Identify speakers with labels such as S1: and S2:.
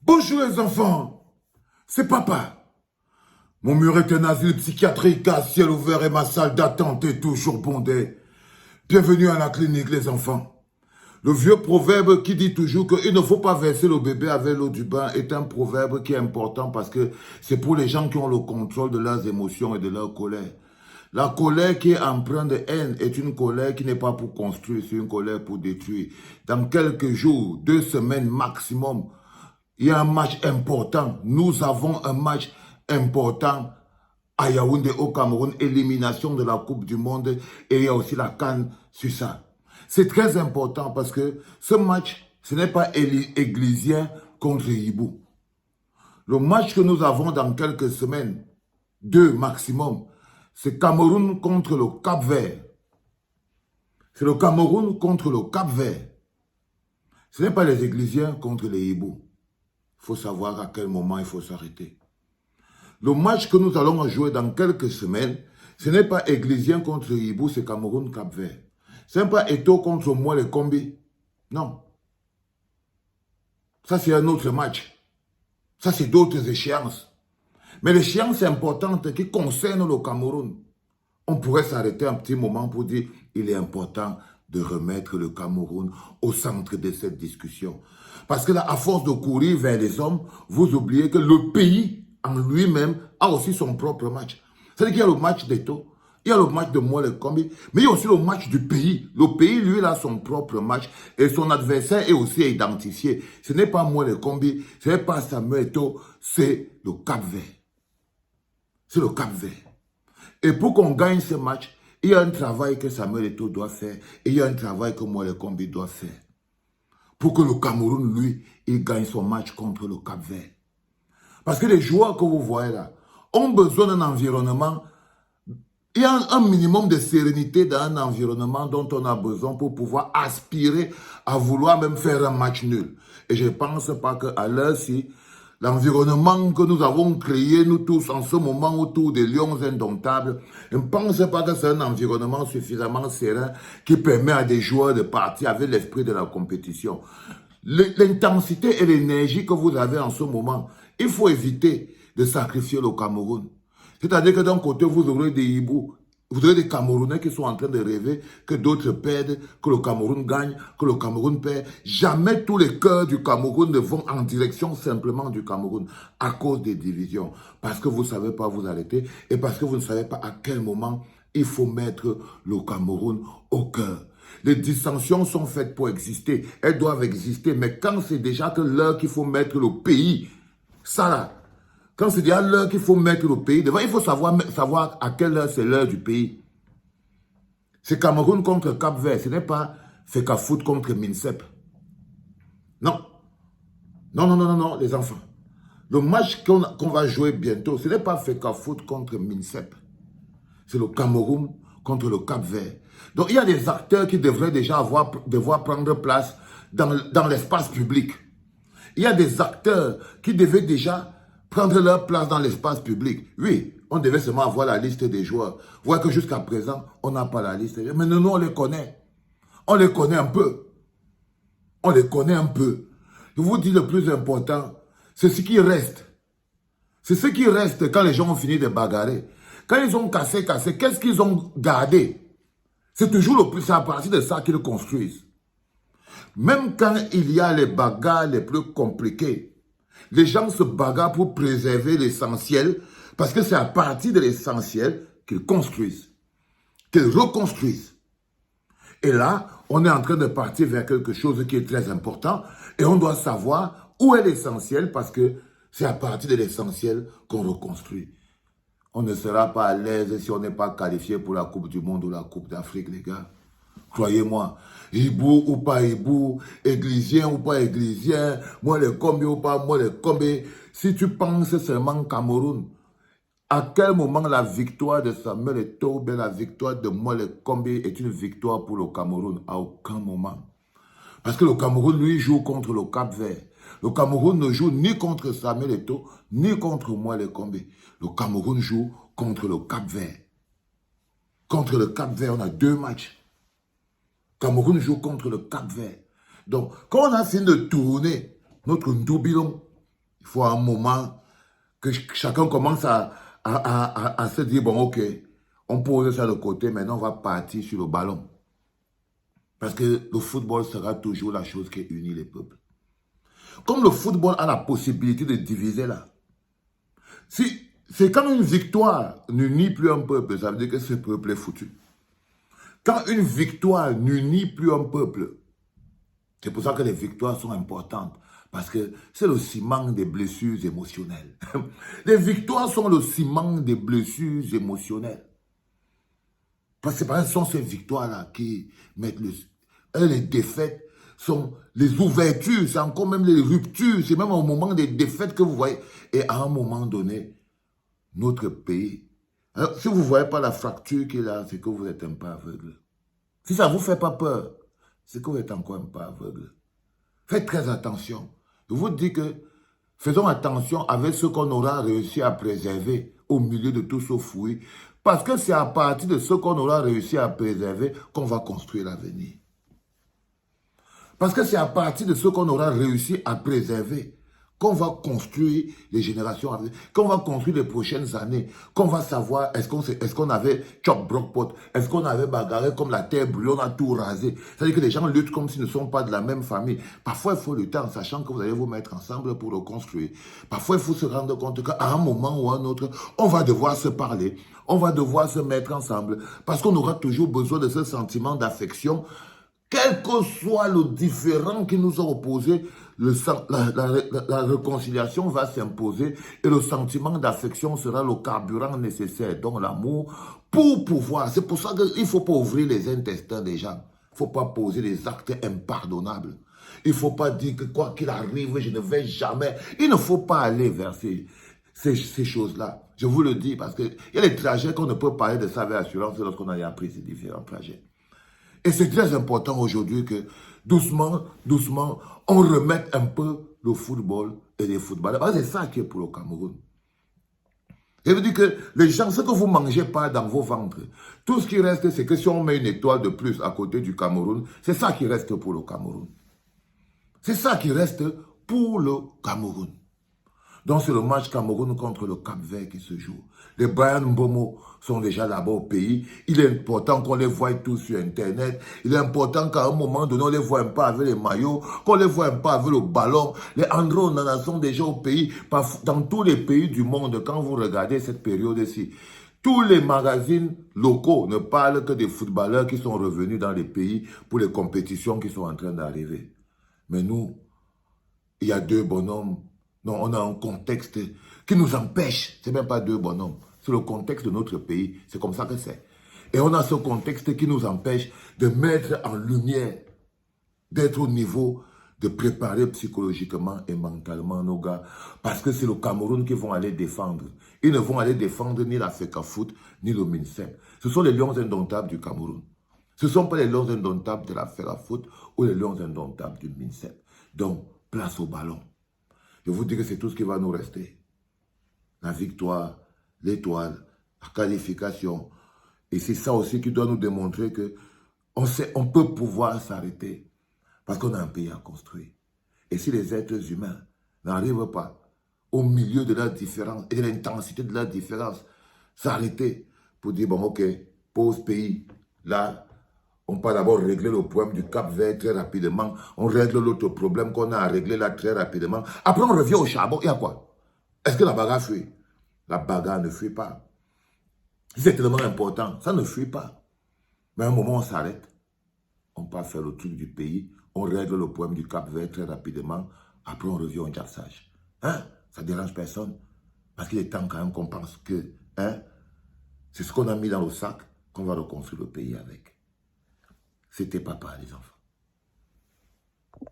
S1: Bonjour les enfants, c'est papa. Mon mur est un asile psychiatrique à ciel ouvert et ma salle d'attente est toujours bondée. Bienvenue à la clinique les enfants. Le vieux proverbe qui dit toujours qu'il ne faut pas verser le bébé avec l'eau du bain est un proverbe qui est important parce que c'est pour les gens qui ont le contrôle de leurs émotions et de leur colère. La colère qui est empreinte de haine est une colère qui n'est pas pour construire, c'est une colère pour détruire. Dans quelques jours, 2 semaines maximum, il y a un match important. Nous avons un match important à Yaoundé au Cameroun, élimination de la Coupe du Monde et il y a aussi la CAN sur ça. C'est très important parce que ce match, ce n'est pas Églisien contre Hibou. Le match que nous avons dans quelques semaines, 2 maximum, c'est Cameroun contre le Cap-Vert. C'est le Cameroun contre le Cap-Vert. Ce n'est pas les Églisiens contre les Hibou. Il faut savoir à quel moment il faut s'arrêter. Le match que nous allons jouer dans quelques semaines, ce n'est pas Églisien contre Hibou, c'est Cameroun-Cap-Vert. Ce n'est pas Eto contre moi les Combi. Non. Ça, c'est un autre match. Ça, c'est d'autres échéances. Mais l'échéance importante qui concerne le Cameroun, on pourrait s'arrêter un petit moment pour dire il est important de remettre le Cameroun au centre de cette discussion. Parce que là, à force de courir vers les hommes, vous oubliez que le pays en lui-même a aussi son propre match. C'est-à-dire qu'il y a le match d'Eto, il y a le match de Mouale Kombi, mais il y a aussi le match du pays. Le pays, lui, il a son propre match et son adversaire est aussi identifié. Ce n'est pas Mouale Kombi, ce n'est pas Samuel Eto, c'est le Cap-Vert. C'est le Cap-Vert. Et pour qu'on gagne ce match, il y a un travail que Samuel Eto doit faire et il y a un travail que Mouale Kombi doit faire. Pour que le Cameroun, lui, il gagne son match contre le Cap-Vert. Parce que les joueurs que vous voyez là ont besoin d'un environnement. Il y a un minimum de sérénité dans un environnement dont on a besoin pour pouvoir aspirer à vouloir même faire un match nul. Et je ne pense pas qu'à l'heure-ci, l'environnement que nous avons créé, nous tous, en ce moment, autour des lions indomptables, je ne pense pas que c'est un environnement suffisamment serein qui permet à des joueurs de partir avec l'esprit de la compétition. L'intensité et l'énergie que vous avez en ce moment, il faut éviter de sacrifier le Cameroun. C'est-à-dire que d'un côté, vous aurez des Hibou, vous aurez des Camerounais qui sont en train de rêver que d'autres perdent, que le Cameroun gagne, que le Cameroun perd. Jamais tous les cœurs du Cameroun ne vont en direction simplement du Cameroun à cause des divisions. Parce que vous ne savez pas vous arrêter et parce que vous ne savez pas à quel moment il faut mettre le Cameroun au cœur. Les dissensions sont faites pour exister. Elles doivent exister. Mais quand c'est déjà que l'heure qu'il faut mettre le pays, ça là, quand c'est déjà l'heure qu'il faut mettre le pays, devant, il faut savoir à quelle heure c'est l'heure du pays. C'est Cameroun contre Cap-Vert. Ce n'est pas Fecafoot contre Minsep. Non. Non, non, non, non, non, les enfants. Le match qu'on va jouer bientôt, ce n'est pas Fecafoot contre Minsep. C'est le Cameroun contre le Cap-Vert. Donc, il y a des acteurs qui devraient déjà devoir prendre place dans l'espace public. Il y a des acteurs qui devaient déjà prendre leur place dans l'espace public. Oui, on devait seulement avoir la liste des joueurs. Vous voyez que jusqu'à présent, on n'a pas la liste. Mais nous, on les connaît. On les connaît un peu. On les connaît un peu. Je vous dis le plus important, c'est ce qui reste. C'est ce qui reste quand les gens ont fini de bagarrer. Quand ils ont cassé, qu'est-ce qu'ils ont gardé? C'est toujours le plus, c'est à partir de ça qu'ils construisent. Même quand il y a les bagarres les plus compliquées, les gens se bagarrent pour préserver l'essentiel, parce que c'est à partir de l'essentiel qu'ils construisent, qu'ils reconstruisent. Et là, on est en train de partir vers quelque chose qui est très important, et on doit savoir où est l'essentiel, parce que c'est à partir de l'essentiel qu'on reconstruit. On ne sera pas à l'aise si on n'est pas qualifié pour la Coupe du Monde ou la Coupe d'Afrique, les gars. Croyez-moi, Hibou ou pas Hibou, Églisien ou pas Églisien, moi les Kombi ou pas moi les Kombi, si tu penses seulement Cameroun, à quel moment la victoire de Samuel Eto'o, la victoire de moi les Kombi est une victoire pour le Cameroun? À aucun moment. Parce que le Cameroun, lui, joue contre le Cap-Vert. Le Cameroun ne joue ni contre Samuel Eto'o, ni contre moi les Kombi. Le Cameroun joue contre le Cap-Vert. Contre le Cap-Vert, on a 2 matchs. Cameroun joue contre le Cap-Vert. Donc, quand on a fini de tourner notre Ndoubilon, Il faut un moment que chacun commence à se dire, bon, ok, on pose ça de côté, maintenant on va partir sur le ballon. Parce que le football sera toujours la chose qui unit les peuples. Comme le football a la possibilité de diviser là, si c'est quand une victoire n'unit plus un peuple, ça veut dire que ce peuple est foutu. Quand une victoire n'unit plus un peuple, c'est pour ça que les victoires sont importantes. Parce que c'est le ciment des blessures émotionnelles. Les victoires sont le ciment des blessures émotionnelles. Parce que ce sont ces victoires-là qui mettent le... Et les défaites sont les ouvertures, c'est encore même les ruptures. C'est même au moment des défaites que vous voyez. Et à un moment donné, notre pays... Alors, si vous ne voyez pas la fracture qui est là, c'est que vous êtes un peu aveugle. Si ça ne vous fait pas peur, c'est que vous êtes encore un peu aveugle. Faites très attention. Je vous dis que faisons attention avec ce qu'on aura réussi à préserver au milieu de tout ce fouillis. Parce que c'est à partir de ce qu'on aura réussi à préserver qu'on va construire l'avenir. Parce que c'est à partir de ce qu'on aura réussi à préserver qu'on va construire les générations à venir, qu'on va construire les prochaines années, qu'on va savoir est-ce qu'on avait chop broc pot, est-ce qu'on avait bagarré comme la terre brûlée, on a tout rasé. C'est-à-dire que les gens luttent comme s'ils ne sont pas de la même famille. Parfois, il faut lutter en sachant que vous allez vous mettre ensemble pour le construire. Parfois, il faut se rendre compte qu'à un moment ou à un autre, on va devoir se parler, on va devoir se mettre ensemble, parce qu'on aura toujours besoin de ce sentiment d'affection. Quel que soit le différent qui nous a opposés, la réconciliation va s'imposer et le sentiment d'affection sera le carburant nécessaire, donc l'amour, pour pouvoir. C'est pour ça qu'il ne faut pas ouvrir les intestins des gens. Il ne faut pas poser des actes impardonnables. Il ne faut pas dire que quoi qu'il arrive, je ne vais jamais. Il ne faut pas aller vers ces choses-là. Je vous le dis parce qu'il y a des trajets qu'on ne peut pas parler de ça avec assurance lorsqu'on a appris ces différents trajets. Et c'est très important aujourd'hui que doucement, doucement, on remette un peu le football et les footballeurs. C'est ça qui est pour le Cameroun. Je veux dire que les gens, ce que vous ne mangez pas dans vos ventres, tout ce qui reste, c'est que si on met une étoile de plus à côté du Cameroun, c'est ça qui reste pour le Cameroun. C'est ça qui reste pour le Cameroun. Donc c'est le match Cameroun contre le Cap-Vert qui se joue. Les Brian Mbomo sont déjà là-bas au pays. Il est important qu'on les voie tous sur Internet. Il est important qu'à un moment donné, on les voit un peu avec les maillots, qu'on les voit un peu avec le ballon. Les André Onana sont déjà au pays. Dans tous les pays du monde, quand vous regardez cette période-ci, tous les magazines locaux ne parlent que des footballeurs qui sont revenus dans les pays pour les compétitions qui sont en train d'arriver. Mais nous, il y a deux bonhommes. Non, on a un contexte qui nous empêche. Ce n'est même pas deux bonhommes. C'est le contexte de notre pays. C'est comme ça que c'est. Et on a ce contexte qui nous empêche de mettre en lumière, d'être au niveau, de préparer psychologiquement et mentalement nos gars. Parce que c'est le Cameroun qui vont aller défendre. Ils ne vont aller défendre ni la FECAFOOT, ni le MINSEP. Ce sont les lions indomptables du Cameroun. Ce ne sont pas les lions indomptables de la FECAFOOT ou les lions indomptables du MINSEP. Donc, place au ballon. Je vous dis que c'est tout ce qui va nous rester. La victoire, l'étoile, la qualification. Et c'est ça aussi qui doit nous démontrer que on peut pouvoir s'arrêter. Parce qu'on a un pays à construire. Et si les êtres humains n'arrivent pas, au milieu de la différence et de l'intensité de la différence, s'arrêter pour dire, bon, ok, pause pays, là, on peut d'abord régler le problème du Cap-Vert très rapidement. On règle l'autre problème qu'on a à régler là très rapidement. Après, on revient au charbon. Il y a quoi? Est-ce que la bagarre fuit? La bagarre ne fuit pas. C'est tellement important. Ça ne fuit pas. Mais à un moment, on s'arrête. On peut faire le truc du pays. On règle le problème du Cap-Vert très rapidement. Après, on revient au jassage. Hein? Ça ne dérange personne. Parce qu'il est temps quand même qu'on pense que c'est ce qu'on a mis dans le sac qu'on va reconstruire le pays avec. C'était papa, les enfants.